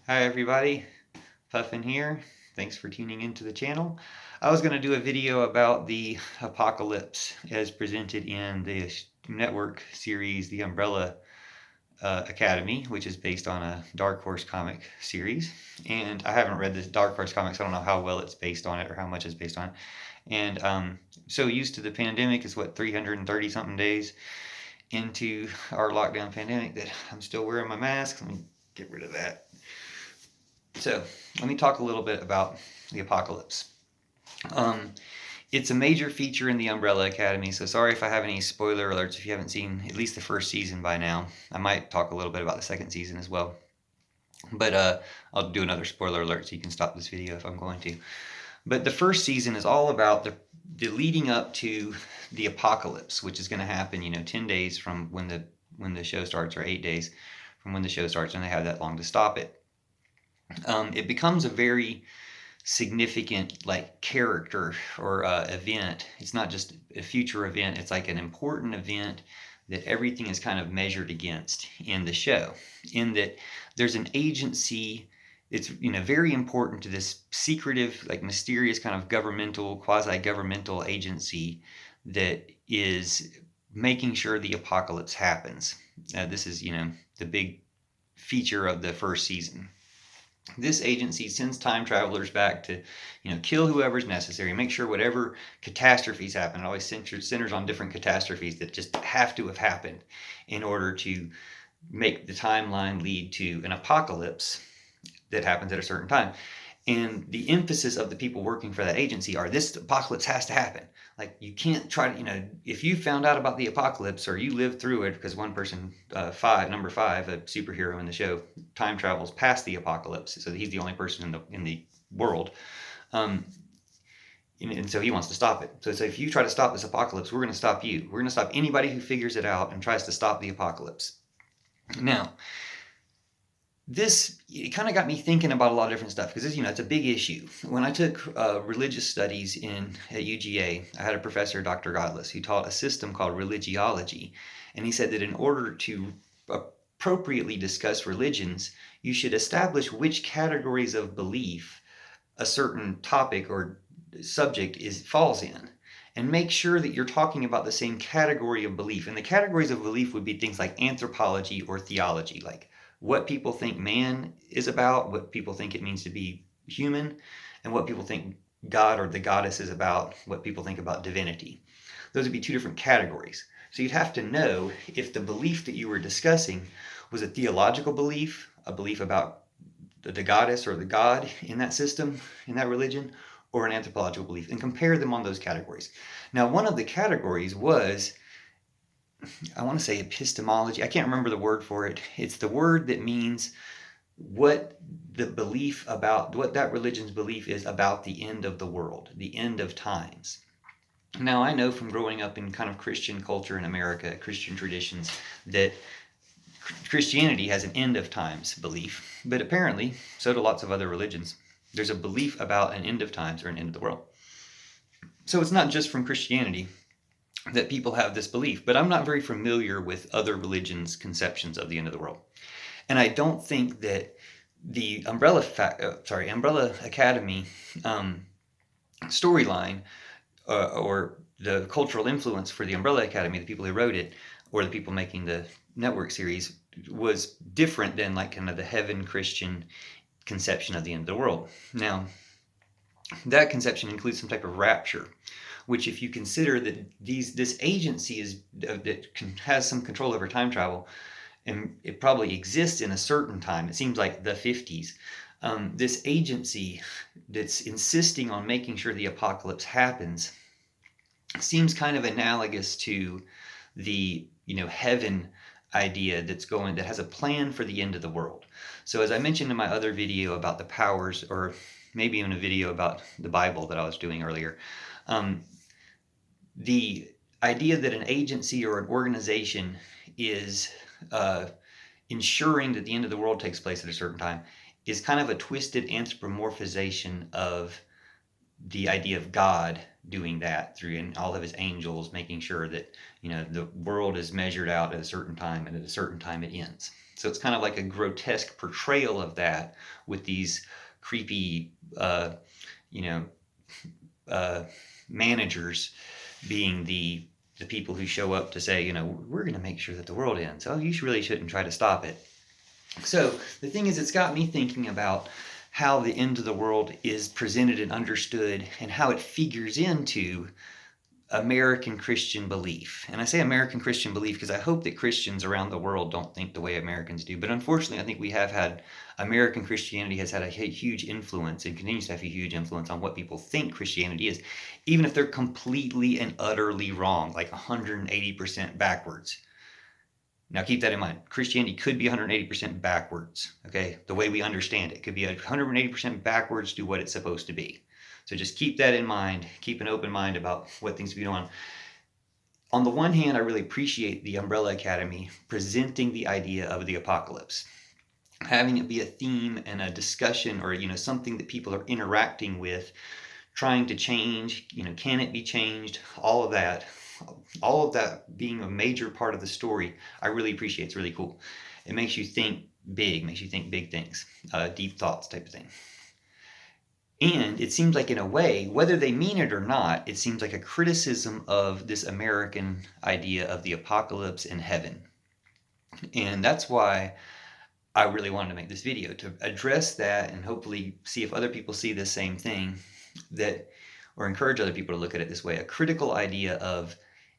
Hi everybody, Puffin here. Thanks for tuning into the channel. I was going to do a video about the apocalypse as presented in the network series The Umbrella Academy, which is based on a Dark Horse comic series. And I haven't read the Dark Horse comics, so I don't know how well it's based on it or how much it's based on it. And so used to the pandemic, is what, 330 something days into our lockdown pandemic, that I'm still wearing my mask. Let me get rid of that. So let me talk a little bit about the apocalypse. Um, it's a major feature in the Umbrella Academy, so sorry if I have any spoiler alerts if you haven't seen at least the first season by now. I might talk a little bit about the second season as well. But I'll do another spoiler alert so you can stop this video if I'm going to. But the first season is all about the leading up to the apocalypse, which is going to happen, 10 days from when the show starts, or 8 days from when the show starts, and they have that long to stop it. It becomes a very significant character or event. It's not just a future event, it's like an important event that everything is kind of measured against in the show, in that there's an agency. It's very important to this secretive, mysterious kind of governmental, quasi-governmental agency that is making sure the apocalypse happens. This is the big feature of the first season. This agency sends time travelers back to, kill whoever's necessary, make sure whatever catastrophes happen. It always centers on different catastrophes that just have to have happened in order to make the timeline lead to an apocalypse that happens at a certain time. And the emphasis of the people working for that agency are, this apocalypse has to happen. Like, you can't try to, if you found out about the apocalypse or you lived through it, because one person, number five, a superhero in the show, time travels past the apocalypse, so he's the only person in the world. And so he wants to stop it. So if you try to stop this apocalypse, we're going to stop you. We're going to stop anybody who figures it out and tries to stop the apocalypse. Now, it kind of got me thinking about a lot of different stuff, because it's a big issue. When I took religious studies at UGA, I had a professor, Dr. Godless, who taught a system called religiology, and he said that in order to appropriately discuss religions, you should establish which categories of belief a certain topic or subject falls in, and make sure that you're talking about the same category of belief. And the categories of belief would be things like anthropology or theology, like what people think man is about, what people think it means to be human, and what people think God or the goddess is about, what people think about divinity. Those would be two different categories. So you'd have to know if the belief that you were discussing was a theological belief, a belief about the goddess or the god in that system, in that religion, or an anthropological belief, and compare them on those categories. Now, one of the categories was, I want to say, epistemology. I can't remember the word for it. It's the word that means what that religion's belief is about the end of the world, the end of times. Now, I know from growing up in kind of Christian culture in America, Christian traditions, that Christianity has an end of times belief, but apparently so do lots of other religions. There's a belief about an end of times or an end of the world. So it's not just from Christianity that people have this belief, but I'm not very familiar with other religions' conceptions of the end of the world. And I don't think that the Umbrella Academy storyline or the cultural influence for the Umbrella Academy, the people who wrote it, or the people making the network series, was different than kind of the heaven Christian conception of the end of the world. Now, that conception includes some type of rapture, which, if you consider that this agency has some control over time travel, and it probably exists in a certain time, it seems like the 50s, this agency that's insisting on making sure the apocalypse happens seems kind of analogous to the heaven idea that has a plan for the end of the world. So as I mentioned in my other video about the powers, or maybe even a video about the Bible that I was doing earlier, the idea that an agency or an organization is ensuring that the end of the world takes place at a certain time is kind of a twisted anthropomorphization of the idea of God doing that through all of his angels, making sure that the world is measured out at a certain time, and at a certain time it ends. So it's kind of like a grotesque portrayal of that with these creepy, you know, uh, managers being the people who show up to say, we're going to make sure that the world ends. Oh, you really shouldn't try to stop it. So the thing is, it's got me thinking about how the end of the world is presented and understood and how it figures into American Christian belief. And I say American Christian belief because I hope that Christians around the world don't think the way Americans do. But unfortunately, I think we have had American Christianity has had a huge influence and continues to have a huge influence on what people think Christianity is, even if they're completely and utterly wrong, like 180% backwards. Now keep that in mind. Christianity could be 180% backwards, okay? The way we understand it could be 180% backwards to what it's supposed to be. So just keep that in mind. Keep an open mind about what things be going on. On the one hand, I really appreciate the Umbrella Academy presenting the idea of the apocalypse, having it be a theme and a discussion, or something that people are interacting with, trying to change. Can it be changed? All of that being a major part of the story, I really appreciate. It's really cool. It makes you think big, makes you think big things, deep thoughts type of thing. And it seems like, in a way, whether they mean it or not, it seems like a criticism of this American idea of the apocalypse and heaven. And that's why I really wanted to make this video, to address that and hopefully see if other people see the same thing, or encourage other people to look at it this way, a critical idea of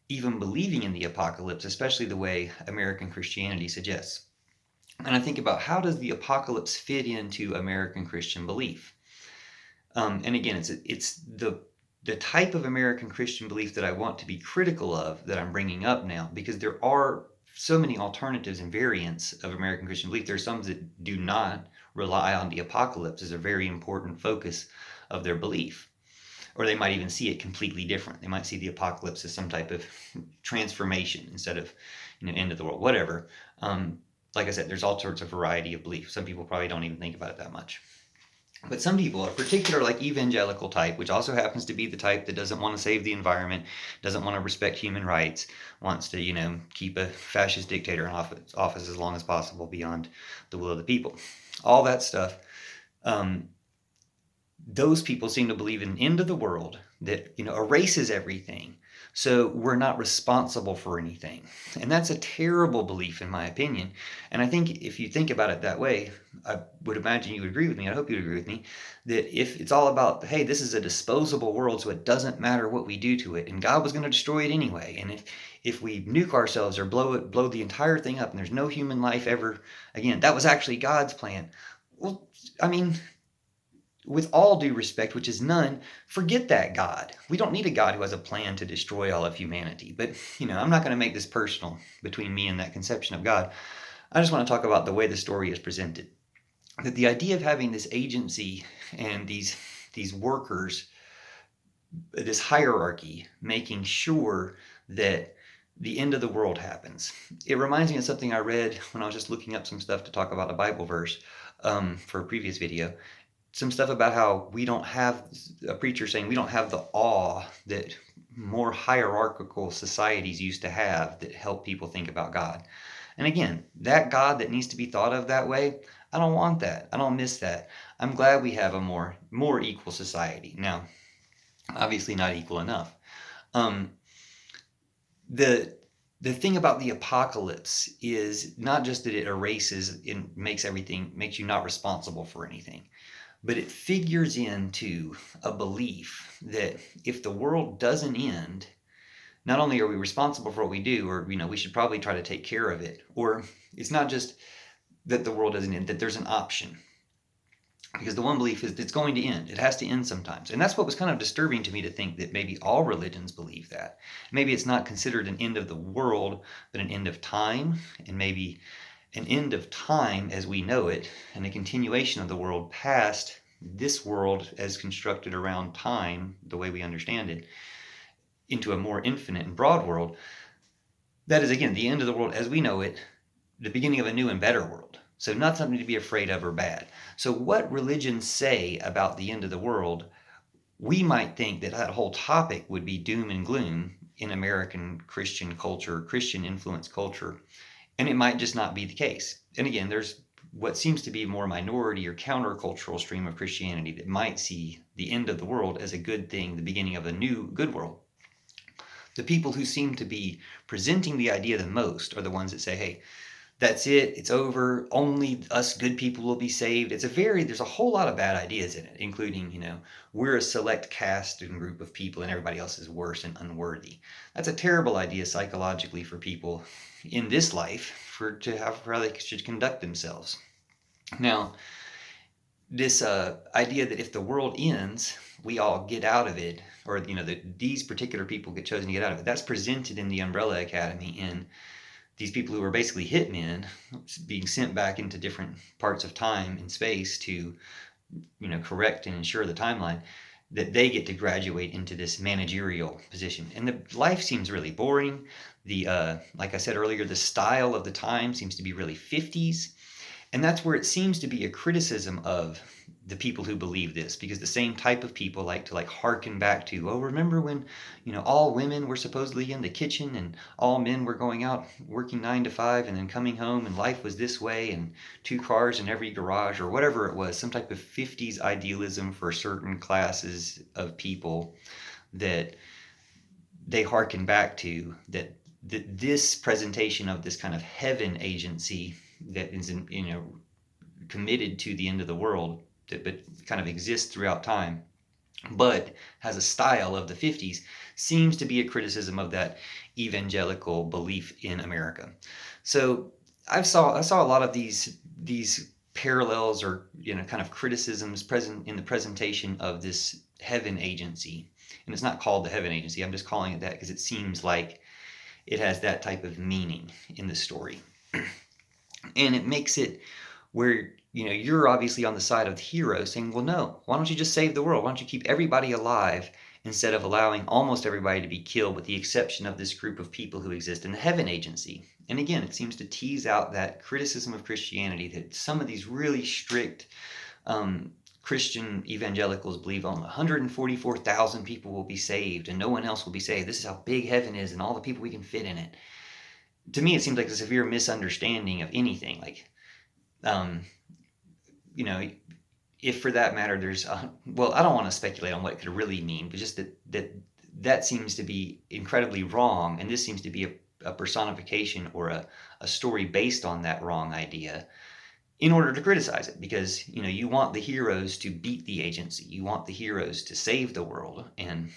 even believing in the apocalypse, especially the way American Christianity suggests. And I think about, how does the apocalypse fit into American Christian belief? And again, it's the type of American Christian belief that I want to be critical of that I'm bringing up now, because there are so many alternatives and variants of American Christian belief. There are some that do not rely on the apocalypse as a very important focus of their belief. Or they might even see it completely different. They might see the apocalypse as some type of transformation instead of end of the world, whatever. Like I said, there's all sorts of variety of belief. Some people probably don't even think about it that much. But some people, a particular like evangelical type, which also happens to be the type that doesn't want to save the environment, doesn't want to respect human rights, wants to, keep a fascist dictator in office as long as possible beyond the will of the people. All that stuff. Those people seem to believe in an end of the world that, erases everything. So we're not responsible for anything. And that's a terrible belief, in my opinion. And I think if you think about it that way, I would imagine you would agree with me. I hope you would agree with me that if it's all about, hey, this is a disposable world, so it doesn't matter what we do to it, and God was going to destroy it anyway. And if we nuke ourselves or blow the entire thing up, and there's no human life ever again, that was actually God's plan. Well, I mean, with all due respect, which is none, forget that God. We don't need a God who has a plan to destroy all of humanity. But, I'm not going to make this personal between me and that conception of God. I just want to talk about the way the story is presented. That the idea of having this agency and these workers, this hierarchy, making sure that the end of the world happens. It reminds me of something I read when I was just looking up some stuff to talk about a Bible verse for a previous video. Some stuff about how we don't have, a preacher saying we don't have the awe that more hierarchical societies used to have that help people think about God. And again, that God that needs to be thought of that way, I don't want that. I don't miss that. I'm glad we have a more equal society. Now, obviously not equal enough. The thing about the apocalypse is not just that it erases and makes you not responsible for anything. But it figures into a belief that if the world doesn't end, not only are we responsible for what we do, or, we should probably try to take care of it. Or it's not just that the world doesn't end, that there's an option. Because the one belief is it's going to end. It has to end sometimes. And that's what was kind of disturbing to me, to think that maybe all religions believe that. Maybe it's not considered an end of the world, but an end of time, and maybe an end of time as we know it, and a continuation of the world past this world as constructed around time, the way we understand it, into a more infinite and broad world. That is, again, the end of the world as we know it, the beginning of a new and better world. So not something to be afraid of or bad. So what religions say about the end of the world, we might think that whole topic would be doom and gloom in American Christian culture, Christian influenced culture. And it might just not be the case. And again, there's what seems to be more minority or countercultural stream of Christianity that might see the end of the world as a good thing, the beginning of a new good world. The people who seem to be presenting the idea the most are the ones that say, hey, that's it, it's over, only us good people will be saved. There's a whole lot of bad ideas in it, including, we're a select caste and group of people and everybody else is worse and unworthy. That's a terrible idea psychologically for people in this life how they should conduct themselves. Now, this idea that if the world ends, we all get out of it, or that these particular people get chosen to get out of it, that's presented in the Umbrella Academy in these people who are basically hitmen being sent back into different parts of time and space to correct and ensure the timeline, that they get to graduate into this managerial position. And the life seems really boring. Like I said earlier, the style of the time seems to be really 50s. And that's where it seems to be a criticism of the people who believe this, because the same type of people like to hearken back to, oh, remember when, all women were supposedly in the kitchen and all men were going out working 9 to 5 and then coming home and life was this way and 2 cars in every garage or whatever it was, some type of 50s idealism for certain classes of people that they harken back to, that this presentation of this kind of heaven agency that is committed to the end of the world, but kind of exists throughout time, but has a style of the 50s, seems to be a criticism of that evangelical belief in America. So I saw a lot of these parallels or kind of criticisms present in the presentation of this heaven agency. And it's not called the heaven agency. I'm just calling it that because it seems like it has that type of meaning in the story. And it makes it where, you're obviously on the side of the hero saying, well, no, why don't you just save the world? Why don't you keep everybody alive instead of allowing almost everybody to be killed, with the exception of this group of people who exist in the heaven agency? And again, it seems to tease out that criticism of Christianity that some of these really strict Christian evangelicals believe only 144,000 people will be saved and no one else will be saved. This is how big heaven is and all the people we can fit in it. To me, it seems like a severe misunderstanding of anything. If for that matter, there's I don't want to speculate on what it could really mean, but just that seems to be incredibly wrong, and this seems to be a personification or a story based on that wrong idea in order to criticize it, because you want the heroes to beat the agency, you want the heroes to save the world and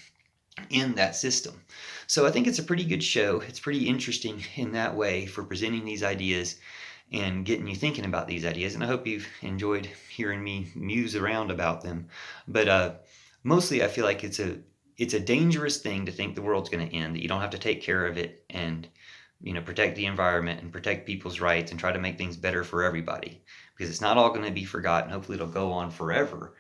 in that system. So I think it's a pretty good show. It's pretty interesting in that way for presenting these ideas and getting you thinking about these ideas. And I hope you've enjoyed hearing me muse around about them. But mostly I feel like it's a dangerous thing to think the world's going to end, that you don't have to take care of it and protect the environment and protect people's rights and try to make things better for everybody, because it's not all going to be forgotten. Hopefully it'll go on forever.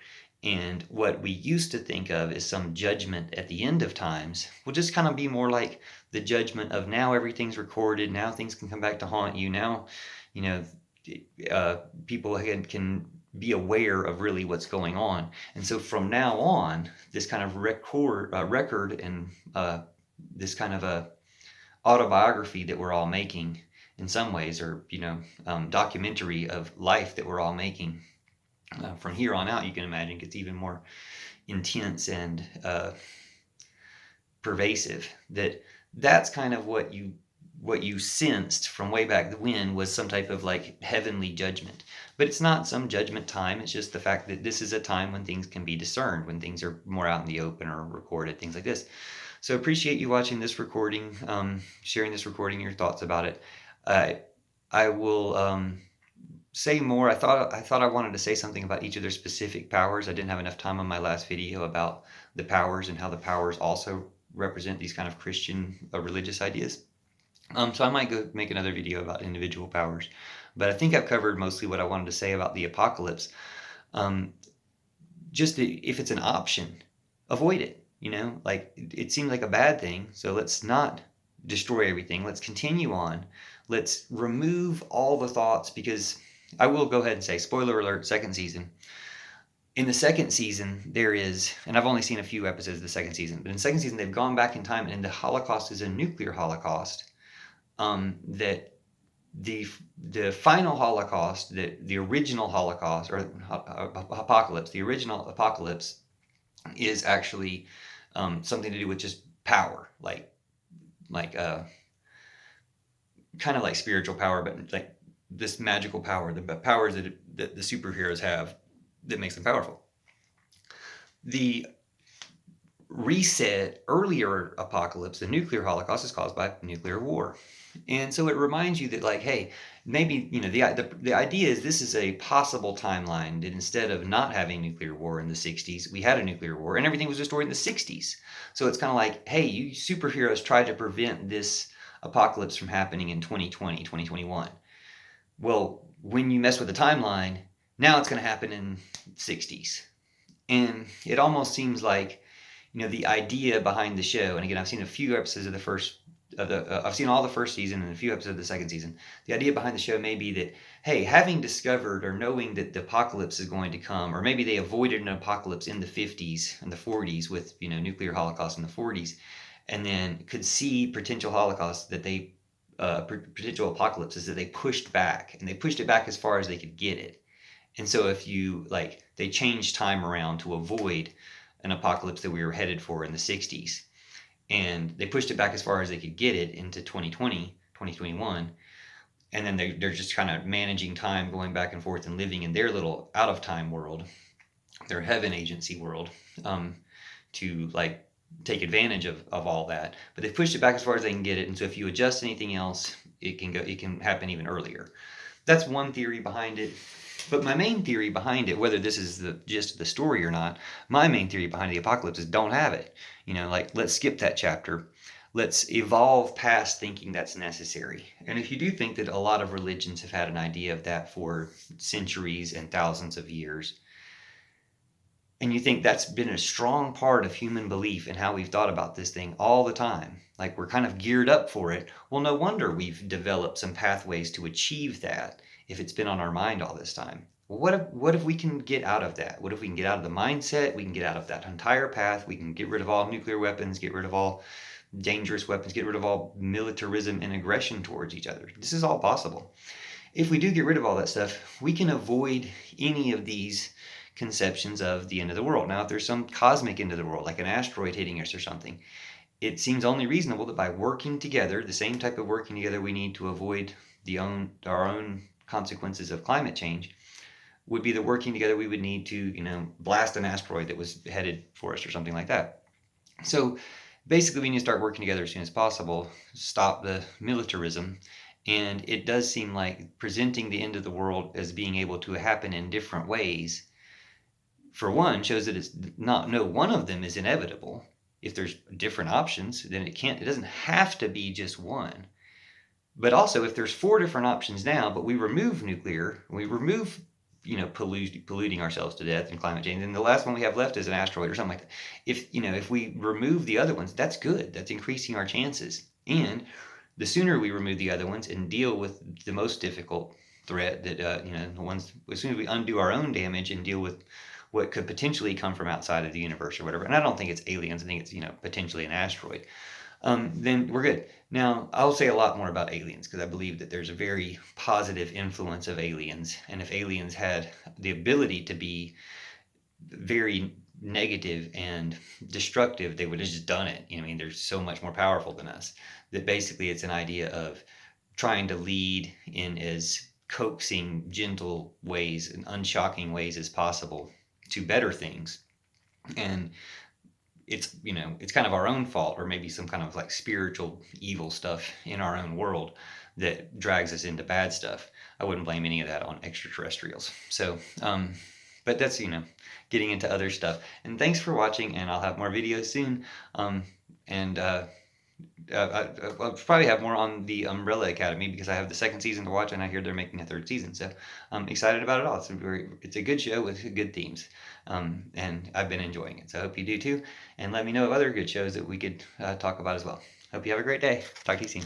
And what we used to think of as some judgment at the end of times will just kind of be more like the judgment of now everything's recorded, now things can come back to haunt you, now people can be aware of really what's going on. And so from now on, this kind of record and this kind of a autobiography that we're all making in some ways, or documentary of life that we're all making, from here on out, you can imagine, gets even more intense and pervasive. That's kind of what you sensed from way back when, was some type of heavenly judgment. But it's not some judgment time. It's just the fact that this is a time when things can be discerned, when things are more out in the open or recorded, things like this. So appreciate you watching this recording, sharing this recording, your thoughts about it. I will say more. I thought I wanted to say something about each of their specific powers. I didn't have enough time on my last video about the powers and how the powers also represent these kind of Christian religious ideas. So I might go make another video about individual powers. But I think I've covered mostly what I wanted to say about the apocalypse. If it's an option, avoid it. It seems like a bad thing. So let's not destroy everything. Let's continue on. Let's remove all the thoughts, because I will go ahead and say, spoiler alert, second season. In the second season, there is, and I've only seen a few episodes of the second season, but in the second season, they've gone back in time, and the Holocaust is a nuclear Holocaust that the the final Holocaust, the original Holocaust or apocalypse, the original apocalypse is actually something to do with just power, like kind of like spiritual power, but like this magical power, the powers that the superheroes have that makes them powerful. The reset earlier apocalypse, the nuclear holocaust, is caused by nuclear war. And so it reminds you that, like, hey, maybe, the idea is this is a possible timeline, that instead of not having nuclear war in the 60s, we had a nuclear war and everything was destroyed in the 60s. So it's kind of like, hey, you superheroes tried to prevent this apocalypse from happening in 2020, 2021. Well, when you mess with the timeline, now it's going to happen in the 60s. And it almost seems like, the idea behind the show, and again, I've seen a few episodes of the first, I've seen all the first season and a few episodes of the second season. The idea behind the show may be that, hey, having discovered or knowing that the apocalypse is going to come, or maybe they avoided an apocalypse in the 50s and the 40s with, nuclear holocaust in the 40s, and then could see potential holocausts that they, potential apocalypses that they pushed back, and they pushed it back as far as they could get it. And so if they changed time around to avoid an apocalypse that we were headed for in the 60s, and they pushed it back as far as they could get it into 2020, 2021, and then they're just kind of managing time, going back and forth and living in their little out of time world, their heaven agency world, to like take advantage of all that. But they've pushed it back as far as they can get it, and so if you adjust anything else, it can happen even earlier. That's one theory behind it. But my main theory behind it, whether this is the gist of the story or not, my main theory behind the apocalypse is don't have it. Let's skip that chapter. Let's evolve past thinking that's necessary. And if you do think that a lot of religions have had an idea of that for centuries and thousands of years, and you think that's been a strong part of human belief and how we've thought about this thing all the time, like we're kind of geared up for it, well, no wonder we've developed some pathways to achieve that if it's been on our mind all this time. Well, what if we can get out of that? What if we can get out of the mindset? We can get out of that entire path. We can get rid of all nuclear weapons, get rid of all dangerous weapons, get rid of all militarism and aggression towards each other. This is all possible. If we do get rid of all that stuff, we can avoid any of these conceptions of the end of the world. Now, if there's some cosmic end of the world, like an asteroid hitting us or something, it seems only reasonable that by working together, the same type of working together we need to avoid our own consequences of climate change, would be the working together we would need to, blast an asteroid that was headed for us or something like that. So basically, we need to start working together as soon as possible, stop the militarism. And it does seem like presenting the end of the world as being able to happen in different ways, for one, shows that no one of them is inevitable. If there's different options, then it doesn't have to be just one. But also, if there's 4 different options now, but we remove nuclear, we remove, polluting ourselves to death and climate change, and the last one we have left is an asteroid or something like that. If we remove the other ones, that's good. That's increasing our chances. And the sooner we remove the other ones and deal with the most difficult threat, that the ones, as soon as we undo our own damage and deal with what could potentially come from outside of the universe or whatever, and I don't think it's aliens, I think it's potentially an asteroid, then we're good. Now, I'll say a lot more about aliens because I believe that there's a very positive influence of aliens, and if aliens had the ability to be very negative and destructive, they would have just done it. They're so much more powerful than us, that basically it's an idea of trying to lead in as coaxing, gentle ways and unshocking ways as possible to better things. And it's kind of our own fault, or maybe some kind of like spiritual evil stuff in our own world that drags us into bad stuff. I wouldn't blame any of that on extraterrestrials. So but that's getting into other stuff. And thanks for watching, and I'll have more videos soon. I'll probably have more on the Umbrella Academy because I have the second season to watch, and I hear they're making a third season. So I'm excited about it all. It's a good show with good themes, and I've been enjoying it. So I hope you do too. And let me know of other good shows that we could talk about as well. Hope you have a great day. Talk to you soon.